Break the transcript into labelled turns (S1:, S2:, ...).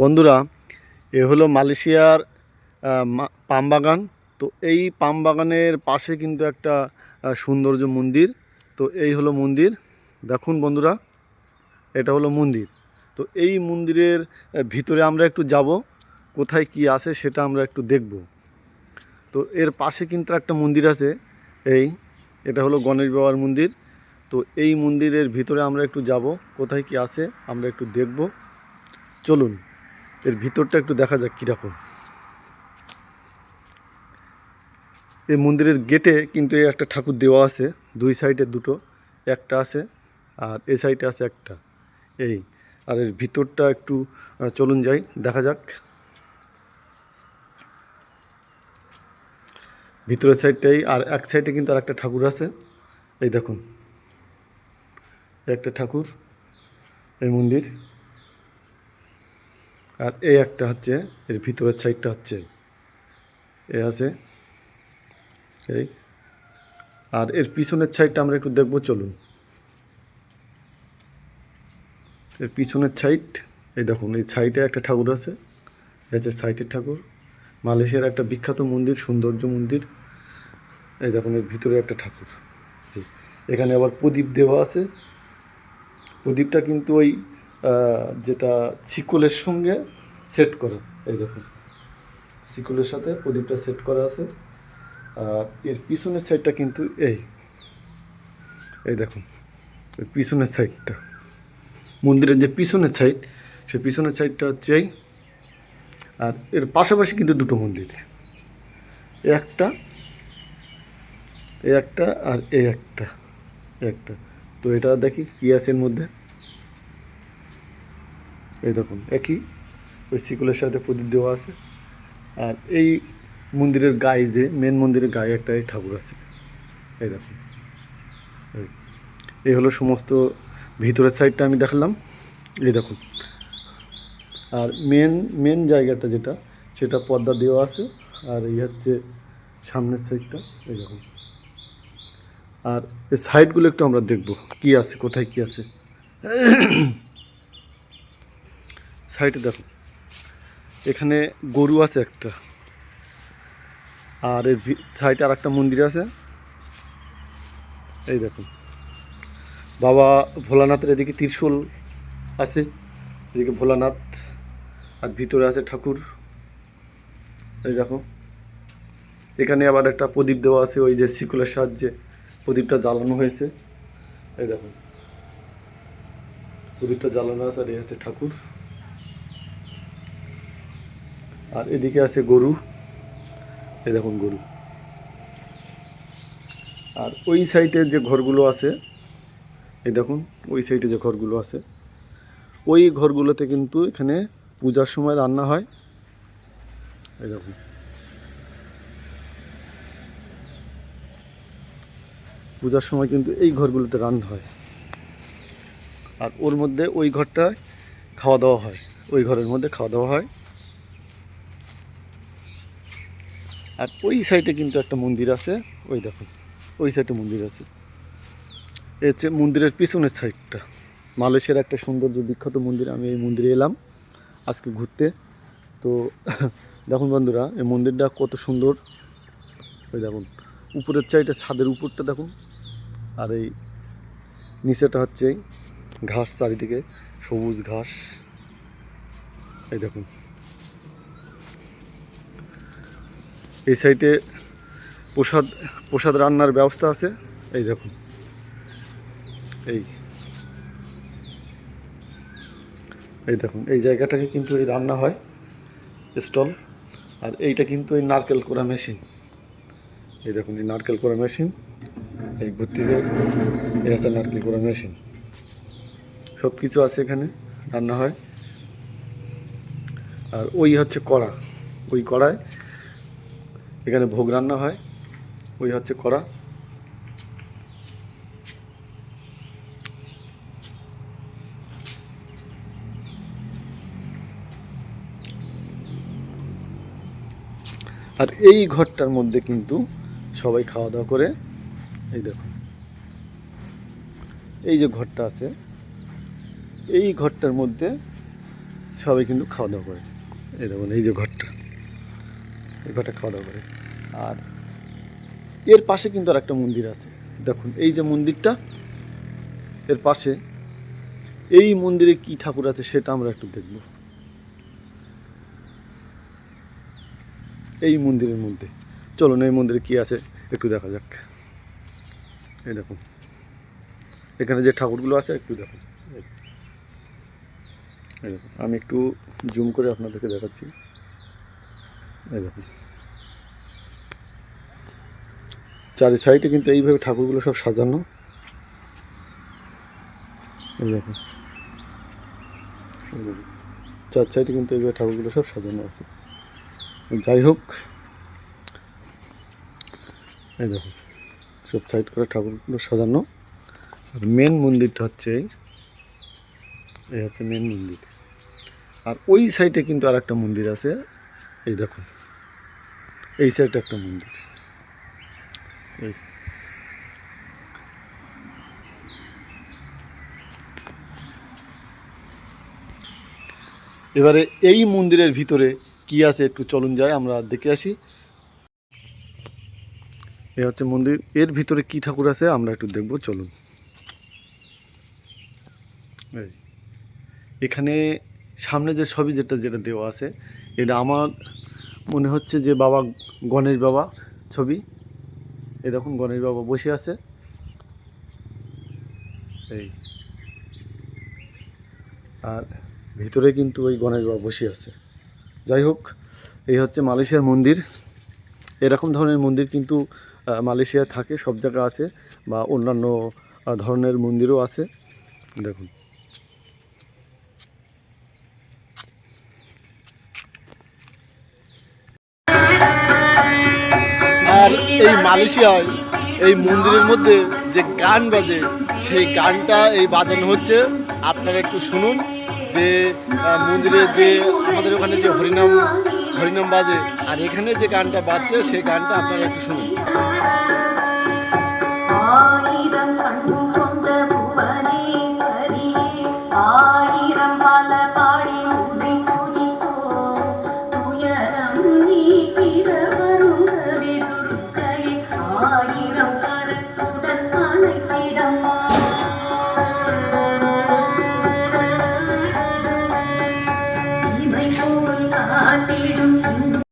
S1: বন্ধুরা, এ হলো মালয়েশিয়ার পাম বাগান। তো এই পাম বাগানের পাশে কিন্তু একটা সৌন্দর্য মন্দির। তো এই হলো মন্দির, দেখুন বন্ধুরা, এটা হলো মন্দির। তো এই মন্দিরের ভিতরে আমরা একটু যাব, কোথায় কি আছে সেটা আমরা একটু দেখব। তো এর পাশে কিন্তু একটা মন্দির আছে, এটা হলো গণেশ বাবার মন্দির। তো এই মন্দিরের ভিতরে আমরা একটু যাব, কোথায় কি আছে আমরা একটু দেখব। চলুন এর ভিতরটা একটু দেখা যাক কীরকম। এই মন্দিরের গেটে কিন্তু এই একটা ঠাকুর দেওয়া আছে, দুই সাইডে দুটো, একটা আছে আর এই সাইডে আছে একটা। এই আর এর ভিতরটা একটু চলুন যাই, দেখা যাক। ভিতরের সাইডটাই, আর এক সাইডে কিন্তু আর একটা ঠাকুর আছে। এই দেখুন, একটা ঠাকুর, এই মন্দির। আর এই একটা হচ্ছে এর ভিতরের সাইডটা হচ্ছে এ আছে এই। আর এর পিছনের সাইডটা আমরা একটু দেখবো, চলুন। এর পিছনের সাইড, এই দেখুন, এই সাইডে একটা ঠাকুর আছে, এই যে সাইডের ঠাকুর। মালয়েশিয়ার একটা বিখ্যাত মন্দির, সৌন্দর্য মন্দির। এই দেখুন, এর ভিতরে একটা ঠাকুর। এখানে আবার প্রদীপ দেওয়া আছে। প্রদীপটা কিন্তু ওই যেটা শিকলের সঙ্গে সেট করা। এই দেখুন, শিকলের সাথে প্রদীপটা সেট করা আছে। আর এর পিছনের সাইডটা কিন্তু এই দেখুন, ওই পিছনের সাইডটা, মন্দিরের যে পিছনের সাইড, সেই পিছনের সাইডটা হচ্ছে এই। আর এর পাশাপাশি কিন্তু দুটো মন্দির, একটা আর এই একটা। তো এটা দেখি কী আছে এর মধ্যে। এই দেখুন, একই, ওই শিকলের সাথে প্রদীপ দেওয়া আছে। আর এই মন্দিরের গায়ে, যে মেন মন্দিরের গায়ে একটা এই ঠাকুর আছে। এই দেখুন, এই হলো সমস্ত ভিতরের সাইডটা আমি দেখালাম। এই দেখুন, আর মেন জায়গাটা যেটা, সেটা পর্দা দেওয়া আছে। আর এই হচ্ছে সামনের সাইডটা, এই দেখুন। আর এই সাইডগুলো একটু আমরা দেখব কি আছে, কোথায় কি আছে। সাইডে দেখুন, এখানে গরু আছে একটা। আর এর সাইডে আর একটা মন্দির আছে। এই দেখুন, বাবা ভোলানাথের এদিকে ত্রিশূল আছে, এদিকে ভোলানাথ, আর ভিতরে আছে ঠাকুর। এই দেখো, এখানে আবার একটা প্রদীপ দেওয়া আছে, ওই যে শিকলের সাহায্যে প্রদীপটা জ্বালানো হয়েছে। এই দেখুন, প্রদীপটা জ্বালানো আছে। আর এই হচ্ছে ঠাকুর। আর এদিকে আছে গরু, এই দেখুন গরু। আর ওই সাইডে যে ঘরগুলো আছে, এই দেখুন, ওই সাইডে যে ঘরগুলো আছে, ওই ঘরগুলোতে কিন্তু এখানে পূজার সময় রান্না হয়। এই দেখুন, পূজার সময় কিন্তু এই ঘরগুলোতে রান্না হয়। আর ওর মধ্যে ওই ঘরটায় খাওয়া দাওয়া হয়, ওই ঘরের মধ্যে খাওয়া দাওয়া হয়। আর ওই সাইডে কিন্তু একটা মন্দির আছে, ওই দেখুন, ওই সাইডে মন্দির আছে। এই হচ্ছে মন্দিরের পিছনের সাইডটা। মালয়েশিয়ার একটা সৌন্দর্য বিখ্যাত মন্দির। আমি এই মন্দিরে এলাম আজকে ঘুরতে। তো দেখুন বন্ধুরা, এই মন্দিরটা কত সুন্দর। ওই দেখুন, উপরের চাইটা, ছাদের উপরটা দেখুন। আর এই নিচেটা হচ্ছে ঘাস, চারিদিকে সবুজ ঘাস। এই দেখুন, এই সাইডে প্রসাদ রান্নার ব্যবস্থা আছে। এই দেখুন, এই দেখুন, এই জায়গাটাকে কিন্তু এই রান্না হয়, স্টল। আর এইটা কিন্তু এই নারকেল কোড়া মেশিন। এই দেখুন, এই নারকেল কোড়া মেশিন, এই ঘুরতে যায়, এই আছে নারকেল কোড়া মেশিন। সব কিছু আছে এখানে, রান্না হয়। আর ওই হচ্ছে কড়া, ওই কড়ায় এখানে ভোগ রান্না হয়। ওই হচ্ছে কড়া। আর এই ঘরটার মধ্যে কিন্তু সবাই খাওয়া দাওয়া করে। এই দেখুন, এই যে ঘরটা আছে, এই ঘরটার মধ্যে সবাই কিন্তু খাওয়া দাওয়া করে। এই দেখুন এই যে ঘরটা, এই ঘরটা খাওয়া দাওয়া করে। আর এর পাশে কিন্তু আর একটা মন্দির আছে, দেখুন এই যে মন্দিরটা, এর পাশে এই মন্দিরে কি ঠাকুর আছে সেটা আমরা একটু দেখব। এই মন্দিরের মধ্যে চলুন, এই মন্দিরে কি আছে একটু দেখা যাক। এই দেখুন এখানে যে ঠাকুরগুলো আছে একটু দেখুন। এই দেখুন আমি একটু জুম করে আপনাদেরকে দেখাচ্ছি। এই দেখুন চারি সাইডে কিন্তু এইভাবে ঠাকুরগুলো সব সাজানো। এই দেখুন চার সাইডে কিন্তু এইভাবে ঠাকুরগুলো সব সাজানো আছে। যাই হোক, এই দেখুন সব সাইড করে ঠাকুরগুলো সাজানো। আর মেন মন্দিরটা হচ্ছে এই হচ্ছে মেন মন্দির। আর ওই সাইডে কিন্তু আর একটা মন্দির আছে, এই দেখুন এই সাইডে একটা মন্দির। এই এবারে এই মন্দিরের ভিতরে কি আছে একটু চলুন যাই, আমরা দেখে আসি। এ হচ্ছে মন্দির, এর ভিতরে কি ঠাকুর আছে আমরা একটু দেখব, চলুন। এখানে সামনে যে ছবি যেটা দেওয়া আছে, এটা আমার মনে হচ্ছে যে বাবা গণেশ বাবা ছবি। এই দেখুন গণেশ বাবা বসে আছে। এই আর ভিতরে কিন্তু ওই গণেশ বাবা বসে আছে। যাই হোক, এই হচ্ছে মালয়েশিয়ার মন্দির। এরকম ধরনের মন্দির কিন্তু মালয়েশিয়া থাকে, সব জায়গায় আছে, বা অন্যান্য ধরনের মন্দিরও আছে। দেখুন আর এই মালয়েশিয়ায় এই মন্দিরের মধ্যে যে গান বাজে, সেই গানটা এই বাজানো হচ্ছে, আপনারা একটু শুনুন। যে মন্দিরে যে আমাদের ওখানে যে হরিনাম বাজে, আর এখানে যে গানটা বাজছে সেই গানটা আপনারা একটু শুনুন।